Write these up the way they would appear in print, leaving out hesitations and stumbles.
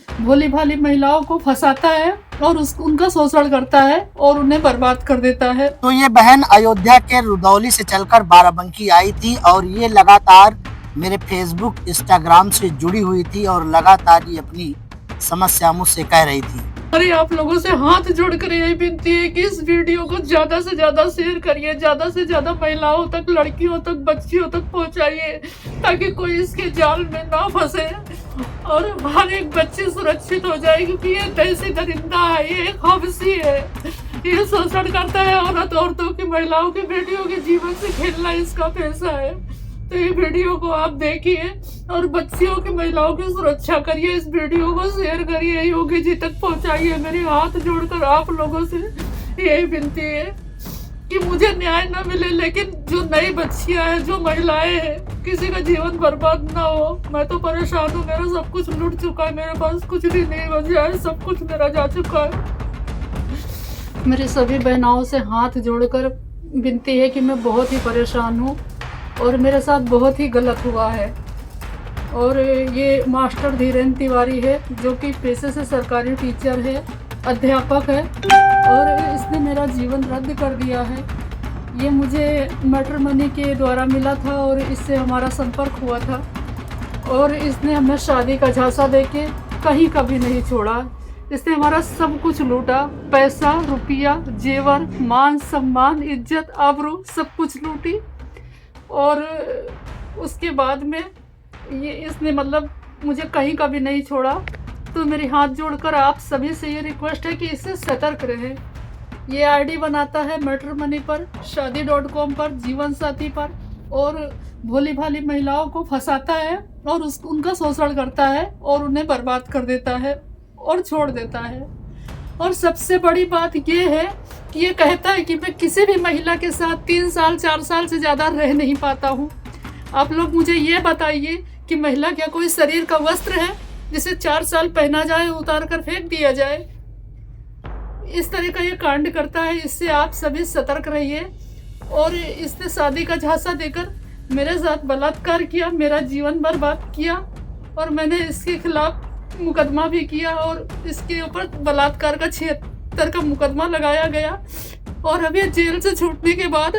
भोली भाली महिलाओं को फंसाता है और उनका शोषण करता है और उन्हें बर्बाद कर देता है। तो ये बहन अयोध्या के रुदौली से चलकर बाराबंकी आई थी और ये लगातार मेरे फेसबुक इंस्टाग्राम से जुड़ी हुई थी और लगातार ये अपनी समस्या मुझसे कह रही थी। अरे आप लोगों से हाथ जोड़कर यही विनती है कि इस वीडियो को ज्यादा से ज्यादा शेयर करिए, ज्यादा से ज्यादा महिलाओं तक, लड़कियों तक, बच्चियों तक पहुंचाइए ताकि कोई इसके जाल में ना फंसे और हर एक बच्ची सुरक्षित हो जाए, क्योंकि ये देसी दरिंदा है, ये एक हवसी है, ये शोषण करता है औरतों की, महिलाओं की, बेटियों के जीवन से खेलना इसका पैसा है। तो ये वीडियो को आप देखिए और बच्चियों की, महिलाओं की सुरक्षा करिए, इस वीडियो को शेयर करिए, योगी जी तक पहुंचाइए। मेरी हाथ जोड़कर आप लोगों से यही विनती है कि मुझे न्याय न मिले, लेकिन जो नई बच्चियां हैं, जो महिलाएं हैं, किसी का जीवन बर्बाद ना हो। मैं तो परेशान हूँ, मेरा सब कुछ लूट चुका है, मेरे पास कुछ भी नहीं बचा है, सब कुछ मेरा जा चुका है। मेरी सभी बहनाओं से हाथ जोड़कर विनती है कि मैं बहुत ही परेशान हूँ और मेरे साथ बहुत ही गलत हुआ है। और ये मास्टर धीरेन्द्र तिवारी है, जो कि पेशे से सरकारी टीचर है, अध्यापक है, और इसने मेरा जीवन रद्द कर दिया है। ये मुझे मैट्रिमनी के द्वारा मिला था और इससे हमारा संपर्क हुआ था और इसने हमें शादी का झांसा देके कहीं कभी नहीं छोड़ा। इसने हमारा सब कुछ लूटा, पैसा, रुपया, जेवर, मान सम्मान, इज्जत, आबरू, सब कुछ लूटी। और उसके बाद में ये इसने मतलब मुझे कहीं कभी नहीं छोड़ा। तो मेरी हाथ जोड़कर आप सभी से ये रिक्वेस्ट है कि इससे सतर्क रहें। ये आईडी बनाता है मैट्रिमनी पर, शादी.com पर, जीवन साथी पर, और भोली भाली महिलाओं को फंसाता है और उनका शोषण करता है और उन्हें बर्बाद कर देता है और छोड़ देता है। और सबसे बड़ी बात ये है कि ये कहता है कि मैं किसी भी महिला के साथ 3 साल 4 साल से ज़्यादा रह नहीं पाता हूँ। आप लोग मुझे ये बताइए कि महिला क्या कोई शरीर का वस्त्र है जिसे 4 साल पहना जाए, उतार कर फेंक दिया जाए? इस तरह का ये कांड करता है। इससे आप सभी सतर्क रहिए। और इसने शादी का झांसा देकर मेरे साथ बलात्कार किया, मेरा जीवन बर्बाद किया और मैंने इसके खिलाफ मुकदमा भी किया और इसके ऊपर बलात्कार का 76 का मुकदमा लगाया गया। और अभी जेल से छूटने के बाद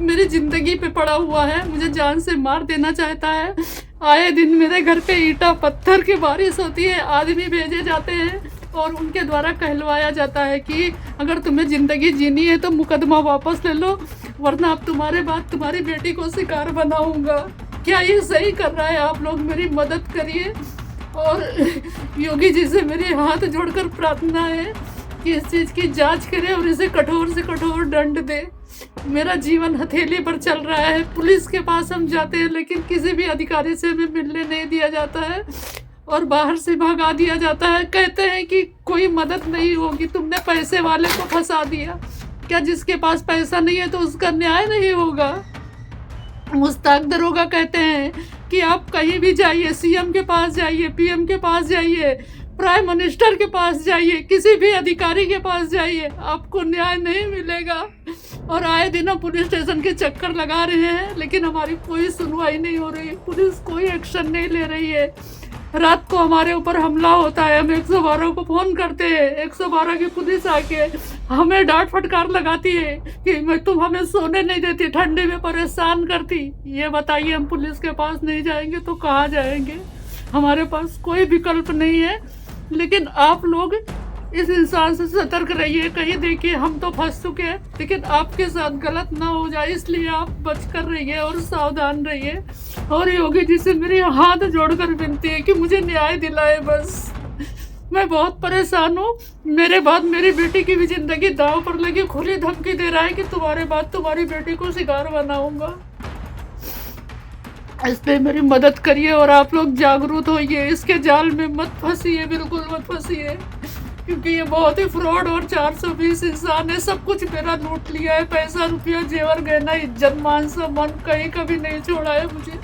मेरी जिंदगी पे पड़ा हुआ है, मुझे जान से मार देना चाहता है। आए दिन मेरे घर पे ईंटा पत्थर की बारिश होती है, आदमी भेजे जाते हैं और उनके द्वारा कहलवाया जाता है कि अगर तुम्हें ज़िंदगी जीनी है तो मुकदमा वापस ले लो, वरना अब तुम्हारे बाद तुम्हारी बेटी को शिकार बनाऊंगा। क्या ये सही कर रहा है? आप लोग मेरी मदद करिए। और योगी जी से मेरे हाथ जोड़कर प्रार्थना है कि इस चीज़ की जांच करे और इसे कठोर से कठोर दंड दे। मेरा जीवन हथेली पर चल रहा है। पुलिस के पास हम जाते हैं लेकिन किसी भी अधिकारी से हमें मिलने नहीं दिया जाता है और बाहर से भगा दिया जाता है। कहते हैं कि कोई मदद नहीं होगी, तुमने पैसे वाले को फंसा दिया। क्या जिसके पास पैसा नहीं है तो उसका न्याय नहीं होगा? मुस्ताक दरोगा कहते हैं कि आप कहीं भी जाइए, सीएम के पास जाइए, पीएम के पास जाइए, प्राइम मिनिस्टर के पास जाइए, किसी भी अधिकारी के पास जाइए, आपको न्याय नहीं मिलेगा। और आए दिन हम पुलिस स्टेशन के चक्कर लगा रहे हैं लेकिन हमारी कोई सुनवाई नहीं हो रही है, पुलिस कोई एक्शन नहीं ले रही है। रात को हमारे ऊपर हमला होता है, हम 112 को फ़ोन करते हैं, 112 की पुलिस आके हमें डांट फटकार लगाती है कि तुम हमें सोने नहीं देती, ठंडे में परेशान करती। ये बताइए, हम पुलिस के पास नहीं जाएंगे तो कहाँ जाएंगे? हमारे पास कोई विकल्प नहीं है। लेकिन आप लोग इस इंसान से सतर्क रहिए। कहीं देखिए हम तो फंस चुके हैं लेकिन आपके साथ गलत ना हो जाए, इसलिए आप बच कर रहिए और सावधान रहिए। और योगी जी से मेरे हाथ जोड़कर विनती है कि मुझे न्याय दिलाए बस। मैं बहुत परेशान हूँ। मेरे बाद मेरी बेटी की भी जिंदगी दांव पर लगी, खुली धमकी दे रहा है कि तुम्हारे बाद तुम्हारी बेटी को शिकार बनाऊंगा। इस पे मेरी मदद करिए और आप लोग जागरूक होइए, इसके जाल में मत फंसिए, बिल्कुल मत फंसिए, क्योंकि ये बहुत ही फ्रॉड और 420 इंसान है। सब कुछ मेरा लूट लिया है, पैसा, रुपया, जेवर, गहना, इज्जत, मान सम्मान, कहीं कभी नहीं छोड़ा है मुझे।